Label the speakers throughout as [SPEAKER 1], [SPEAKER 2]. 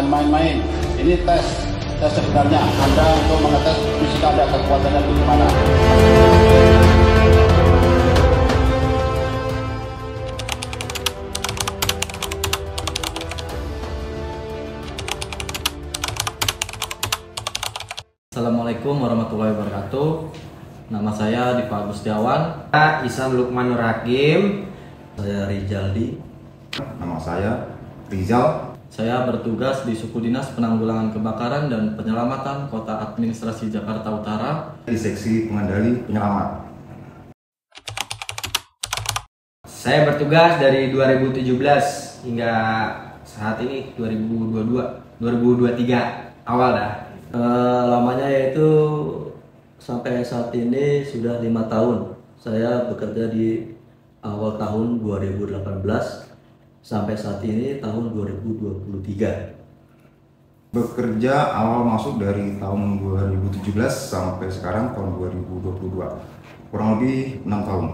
[SPEAKER 1] main-main. Ini tes sebenarnya Anda untuk mengetes fisik Anda, kekuatannya bagaimana.
[SPEAKER 2] Assalamualaikum warahmatullahi wabarakatuh. Nama saya Diva Agustiawan.
[SPEAKER 3] Ihsan Lukman Nur Hakim.
[SPEAKER 2] Saya Rizaldi.
[SPEAKER 4] Nama saya Rizal.
[SPEAKER 2] Saya bertugas di Suku Dinas Penanggulangan Kebakaran dan Penyelamatan Kota Administrasi Jakarta Utara
[SPEAKER 4] Di Seksi Pengendali Penyelamat.
[SPEAKER 3] Saya bertugas dari 2017 hingga saat ini 2023 awal dah.
[SPEAKER 2] Lamanya yaitu sampai saat ini sudah 5 tahun. Saya bekerja di awal tahun 2018 sampai saat ini tahun 2023.
[SPEAKER 4] Bekerja awal masuk dari tahun 2017 sampai sekarang tahun 2022. Kurang lebih 6 tahun.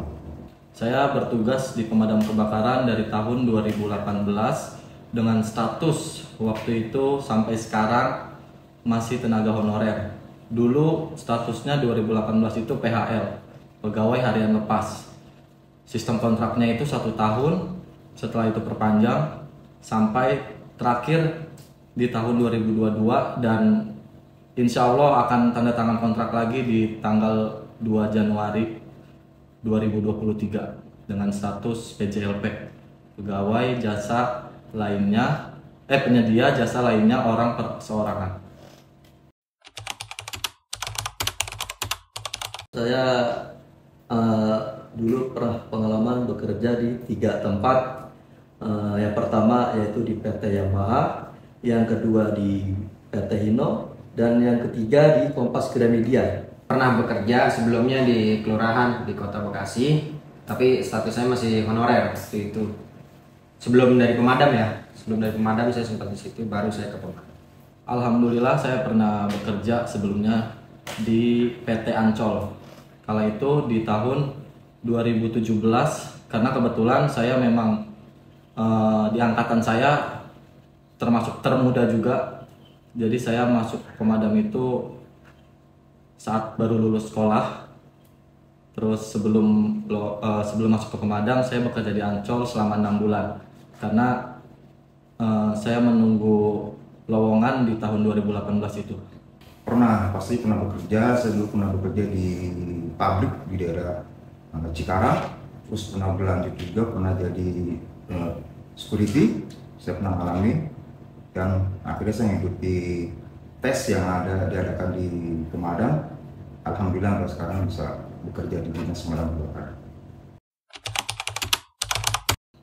[SPEAKER 2] Saya bertugas di pemadam kebakaran dari tahun 2018 dengan status waktu itu sampai sekarang masih tenaga honorer. Dulu statusnya 2018 itu PHL, pegawai harian lepas. Sistem kontraknya itu 1 tahun, setelah itu perpanjang sampai terakhir di tahun 2022 dan insya Allah akan tanda tangan kontrak lagi di tanggal 2 Januari 2023 dengan status PJLP, pegawai jasa lainnya, penyedia jasa lainnya orang perseorangan. Saya dulu pernah pengalaman bekerja di 3 tempat. Yang pertama yaitu di PT Yamaha, yang kedua di PT Hino, dan yang ketiga di Kompas Gramedia.
[SPEAKER 3] Pernah bekerja sebelumnya di kelurahan di Kota Bekasi, tapi status saya masih honorer waktu itu. Sebelum dari pemadam ya, saya sempat di situ, baru saya ke pemadam.
[SPEAKER 2] Alhamdulillah saya pernah bekerja sebelumnya di PT Ancol. Kala itu di tahun 2017, karena kebetulan saya memang di angkatan saya termasuk termuda juga. Jadi saya masuk pemadam itu saat baru lulus sekolah. Terus sebelum masuk ke pemadam saya bekerja di Ancol selama 6 bulan. Karena saya menunggu lowongan di tahun 2018 itu.
[SPEAKER 4] Pasti pernah bekerja. Saya dulu pernah bekerja di pabrik di daerah Cikarang. Terus pernah berlanjut juga, pernah jadi security. Saya pernah alami, dan akhirnya saya mengikuti tes yang diadakan di pemadam. Alhamdulillah sekarang bisa bekerja di Dinas Pemadam Kebakaran.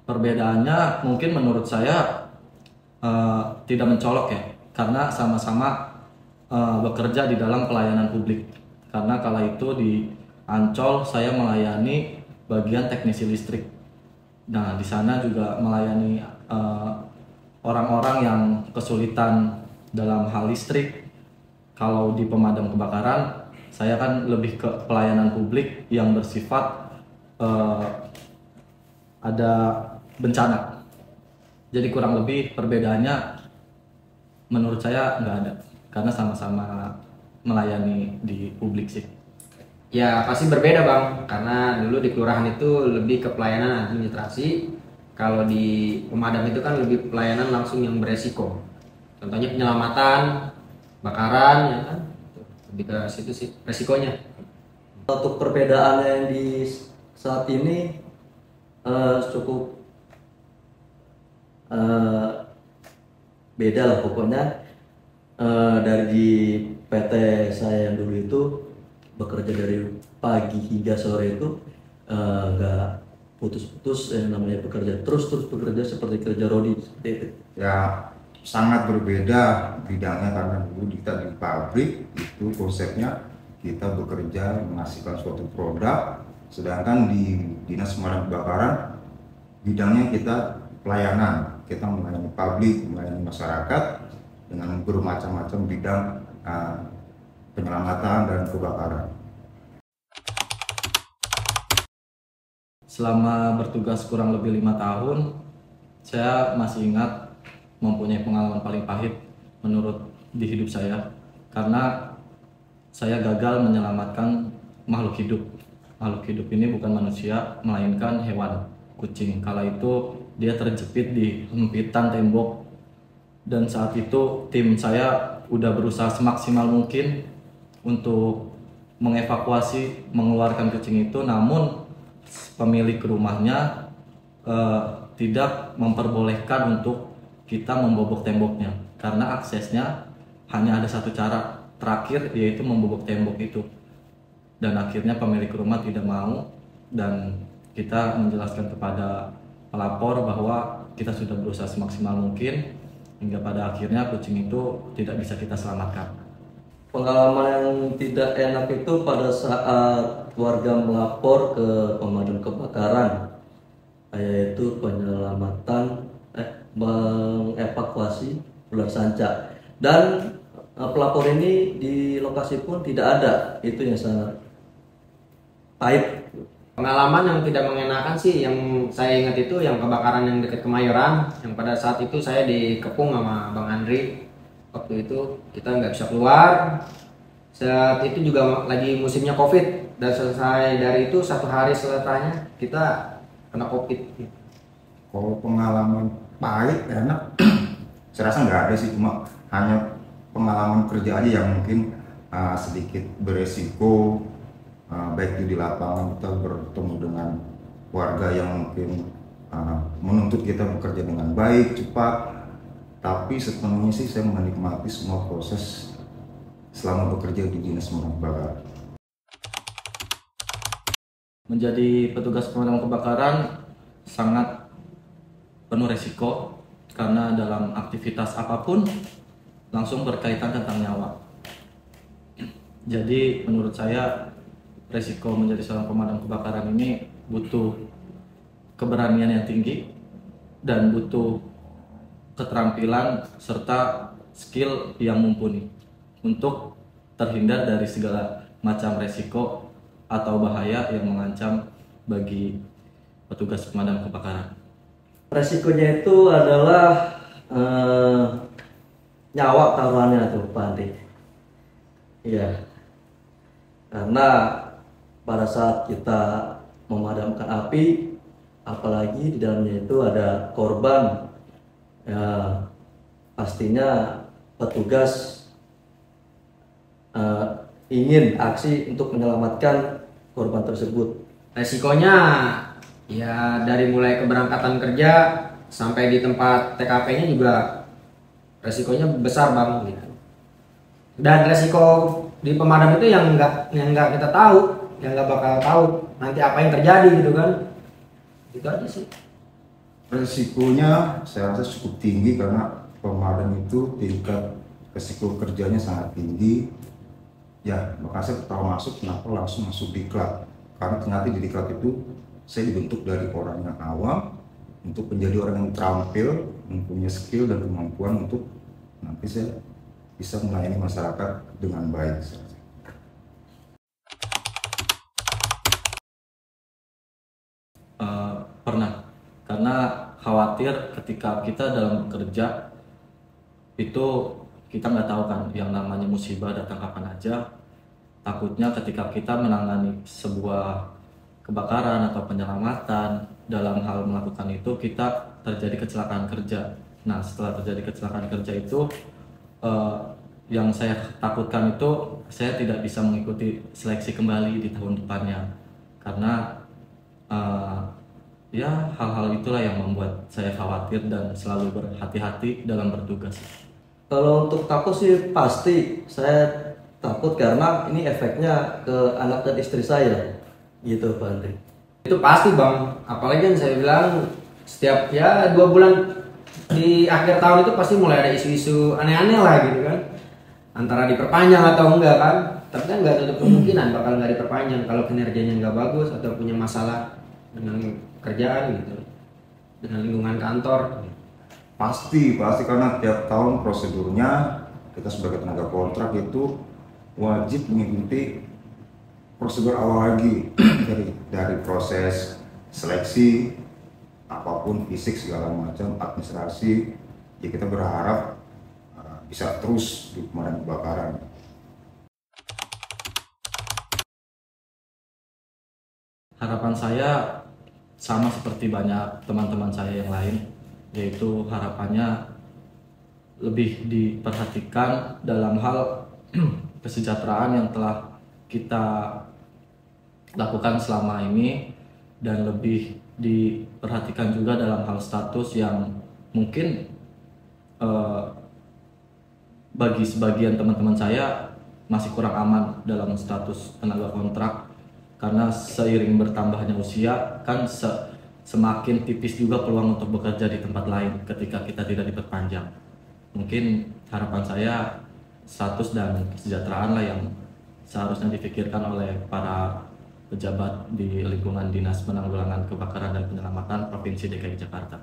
[SPEAKER 2] Perbedaannya mungkin menurut saya tidak mencolok ya, karena sama-sama bekerja di dalam pelayanan publik. Karena kala itu di Ancol saya melayani bagian teknisi listrik. Nah, di sana juga melayani orang-orang yang kesulitan dalam hal listrik. Kalau di pemadam kebakaran, saya kan lebih ke pelayanan publik yang bersifat ada bencana. Jadi kurang lebih perbedaannya menurut saya nggak ada, karena sama-sama melayani di publik sih.
[SPEAKER 3] Ya pasti berbeda bang, karena dulu di kelurahan itu lebih ke pelayanan administrasi. Kalau di pemadam itu kan lebih pelayanan langsung yang beresiko. Contohnya penyelamatan, bakaran, ya kan, lebih ke situ sih resikonya.
[SPEAKER 2] Untuk perbedaannya yang di saat ini cukup beda lah pokoknya. Dari di PT saya yang dulu itu bekerja dari pagi hingga sore itu nggak putus-putus, yang namanya bekerja terus bekerja seperti kerja rodi seperti itu.
[SPEAKER 4] Ya sangat berbeda bidangnya, karena dulu kita di pabrik itu konsepnya kita bekerja menghasilkan suatu produk, sedangkan di Dinas Pemadam Kebakaran bidangnya kita pelayanan, kita melayani publik, melayani masyarakat dengan bermacam-macam bidang penyelamatan dan kebakaran.
[SPEAKER 2] Selama bertugas kurang lebih 5 tahun, saya masih ingat mempunyai pengalaman paling pahit menurut di hidup saya, karena saya gagal menyelamatkan makhluk hidup. Makhluk hidup ini bukan manusia, melainkan hewan, kucing. Kala itu dia terjepit di hempitan tembok, dan saat itu tim saya udah berusaha semaksimal mungkin untuk mengevakuasi, mengeluarkan kucing itu, namun pemilik rumahnya tidak memperbolehkan untuk kita membobok temboknya, karena aksesnya hanya ada satu cara terakhir, yaitu membobok tembok itu. Dan akhirnya pemilik rumah tidak mau, dan kita menjelaskan kepada pelapor bahwa kita sudah berusaha semaksimal mungkin, hingga pada akhirnya kucing itu tidak bisa kita selamatkan.
[SPEAKER 5] Pengalaman yang tidak enak itu pada saat warga melapor ke pemadam kebakaran, yaitu mengevakuasi ular sanca, dan pelapor ini di lokasi pun tidak ada. Itu yang sangat pahit.
[SPEAKER 3] Pengalaman yang tidak mengenakan sih yang saya ingat itu yang kebakaran yang dekat Kemayoran, yang pada saat itu saya dikepung sama Bang Andri. Waktu itu kita nggak bisa keluar. Saat itu juga lagi musimnya COVID, dan selesai dari itu 1 hari setelahnya kita kena COVID.
[SPEAKER 4] Kalau pengalaman pahit enak, saya rasa nggak ada sih, cuma hanya pengalaman kerja aja yang mungkin sedikit beresiko. Baik itu di lapangan kita bertemu dengan warga yang mungkin menuntut kita bekerja dengan baik, cepat. Tapi sepenuhnya sih saya menikmati semua proses selama bekerja di Dinas Pemadam Kebakaran.
[SPEAKER 2] Menjadi petugas pemadam kebakaran sangat penuh resiko, karena dalam aktivitas apapun langsung berkaitan tentang nyawa. Jadi menurut saya resiko menjadi seorang pemadam kebakaran ini butuh keberanian yang tinggi dan butuh keterampilan serta skill yang mumpuni untuk terhindar dari segala macam resiko atau bahaya yang mengancam bagi petugas pemadam kebakaran.
[SPEAKER 5] Resikonya itu adalah nyawa taruhannya tuh Pak Andi. Iya. Karena pada saat kita memadamkan api, apalagi di dalamnya itu ada korban, ya pastinya petugas ingin aksi untuk menyelamatkan korban tersebut.
[SPEAKER 3] Resikonya ya dari mulai keberangkatan kerja sampai di tempat TKP-nya juga resikonya besar Bang gitu. Dan resiko di pemadam itu yang nggak kita tahu, yang nggak bakal tahu nanti apa yang terjadi gitu kan. Itu aja sih.
[SPEAKER 4] Resikonya saya rasa cukup tinggi karena pemadam itu tingkat resiko kerjanya sangat tinggi. Ya, makanya saya pertama masuk kenapa langsung masuk diklat, karena ternyata di diklat itu saya dibentuk dari orang yang awam untuk menjadi orang yang terampil, mempunyai skill dan kemampuan untuk nanti saya bisa melayani masyarakat dengan baik.
[SPEAKER 2] Pernah, karena khawatir ketika kita dalam bekerja itu kita nggak tahu kan yang namanya musibah datang kapan aja. Takutnya ketika kita menangani sebuah kebakaran atau penyelamatan, dalam hal melakukan itu kita terjadi kecelakaan kerja. Nah, setelah terjadi kecelakaan kerja itu yang saya takutkan itu saya tidak bisa mengikuti seleksi kembali di tahun depannya, karena ya hal-hal itulah yang membuat saya khawatir dan selalu berhati-hati dalam bertugas.
[SPEAKER 5] Kalau untuk takut sih pasti saya takut, karena ini efeknya ke anak dan istri saya gitu Pak Andri.
[SPEAKER 3] Itu pasti Bang, apalagi kan saya bilang setiap ya 2 bulan di akhir tahun itu pasti mulai ada isu-isu aneh-aneh lah gitu kan, antara diperpanjang atau enggak kan. Tapi kan nggak ada kemungkinan bakal nggak diperpanjang kalau kinerjanya nggak bagus atau punya masalah dengan kerjaan gitu, dengan lingkungan kantor.
[SPEAKER 4] Pasti karena tiap tahun prosedurnya kita sebagai tenaga kontrak itu wajib mengikuti prosedur awal lagi dari proses seleksi apapun, fisik segala macam, administrasi. Ya kita berharap bisa terus di pemadam kebakaran.
[SPEAKER 2] Harapan saya sama seperti banyak teman-teman saya yang lain, yaitu harapannya lebih diperhatikan dalam hal kesejahteraan yang telah kita lakukan selama ini, dan lebih diperhatikan juga dalam hal status yang mungkin bagi sebagian teman-teman saya masih kurang aman dalam status tenaga kontrak, karena seiring bertambahnya usia kan semakin tipis juga peluang untuk bekerja di tempat lain ketika kita tidak diperpanjang. Mungkin harapan saya status dan kesejahteraan lah yang seharusnya dipikirkan oleh para pejabat di lingkungan Dinas Penanggulangan Kebakaran dan Penyelamatan Provinsi DKI Jakarta.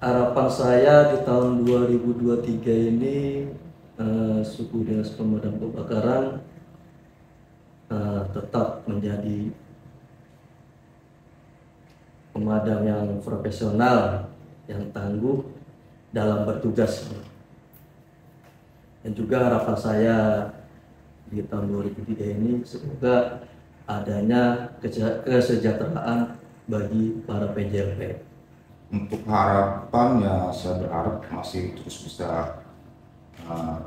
[SPEAKER 5] Harapan saya di tahun 2023 ini suku Dinas Pemadam Kebakaran tetap menjadi pemadam yang profesional, yang tangguh dalam bertugas. Dan juga harapan saya di tahun 2003 ini semoga adanya kesejahteraan bagi para PJLP.
[SPEAKER 4] Untuk harapan ya saya berharap masih terus bisa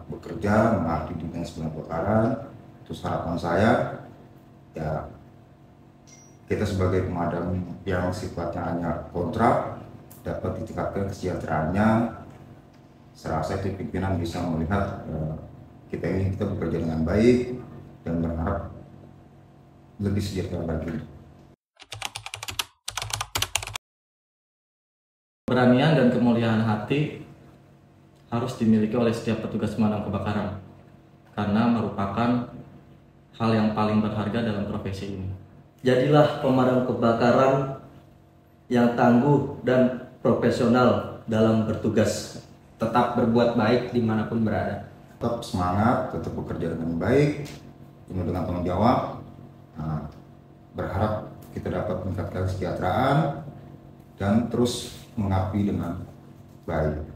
[SPEAKER 4] bekerja mengabdi di Dinas Pemadam Kebakaran. Terus harapan saya ya kita sebagai pemadam yang sifatnya hanya kontrak dapat ditingkatkan kesejahteraannya. Saya rasa itu pimpinan bisa melihat kita bekerja dengan baik dan berharap lebih sejahtera lagi.
[SPEAKER 2] Keberanian dan kemuliaan hati harus dimiliki oleh setiap petugas pemadam kebakaran, karena merupakan hal yang paling berharga dalam profesi ini.
[SPEAKER 5] Jadilah pemadam kebakaran yang tangguh dan profesional dalam bertugas.
[SPEAKER 3] Tetap berbuat baik dimanapun berada.
[SPEAKER 4] Tetap semangat, tetap bekerja dengan baik, penuh dengan tanggung jawab. Berharap kita dapat meningkatkan kesejahteraan dan terus mengabdi dengan baik.